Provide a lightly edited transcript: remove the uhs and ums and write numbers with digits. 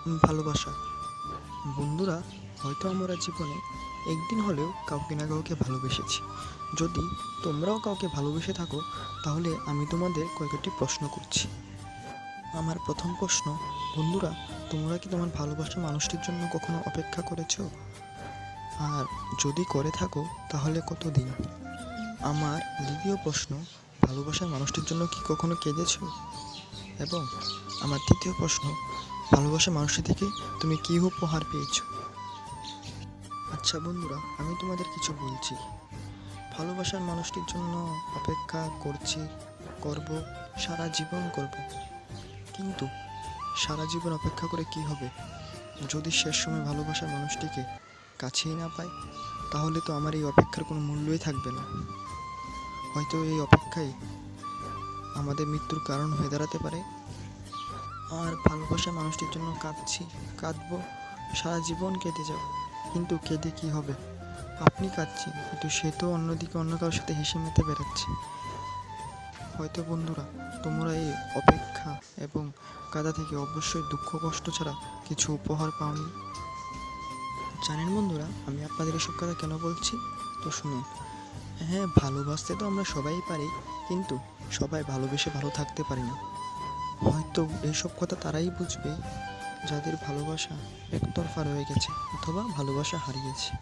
ভালোবাসা। বন্ধুরা, হয়তো আমরা জীবনে একদিন হলেও কাউকে না কাউকে ভালোবেসেছি। যদি তোমরাও কাউকে ভালোবেসে থাকো, তাহলে আমি তোমাদের কয়েকটি প্রশ্ন করছি। আমার প্রথম প্রশ্ন, বন্ধুরা, তোমরা কি তোমার ভালোবাসার মানুষটির জন্য কখনো অপেক্ষা করেছো? আর যদি করে থাকো, তাহলে কতদিন? আমার দ্বিতীয় প্রশ্ন, ভালোবাসার মানুষটির জন্য কি কখনো কেঁদেছো? এবং আমার তৃতীয় প্রশ্ন, ভালোবাসার মানুষটি থেকে তুমি কী উপহার পেয়েছো? আচ্ছা বন্ধুরা, আমি তোমাদের কিছু বলছি। ভালোবাসার মানুষটির জন্য অপেক্ষা করছি, করব, সারা জীবন করব। কিন্তু সারা জীবন অপেক্ষা করে কি হবে? যদি শেষ সময় ভালোবাসার মানুষটিকে কাছেই না পাই, তাহলে তো আমার এই অপেক্ষার কোনো মূল্যই থাকবে না। হয়তো এই অপেক্ষাই আমাদের মৃত্যুর কারণ হয়ে দাঁড়াতে পারে। আর ভালোবাসার মানুষটির জন্য কাঁদছি, কাঁদবো, সারা জীবন কেঁদে যাব। কিন্তু কেঁদে কি হবে? আপনি কাঁদছেন, কিন্তু সে তো অন্যদিকে অন্য কারোর সাথে হেসে মেতে বেড়াচ্ছে। হয়তো বন্ধুরা, তোমরা এই অপেক্ষা এবং কাঁদা থেকে অবশ্যই দুঃখ কষ্ট ছাড়া কিছু উপহার পাওনি। জানেন বন্ধুরা, আমি আপনাদের এসব কথা কেন বলছি? তো শুনুন। হ্যাঁ, ভালোবাসতে তো আমরা সবাই পারি, কিন্তু সবাই ভালোবেসে ভালো থাকতে পারি না। হয়তো এইসব কথা তারাই বুঝবে যাদের ভালোবাসা একতরফা রয়ে গেছে অথবা ভালোবাসা হারিয়েছে।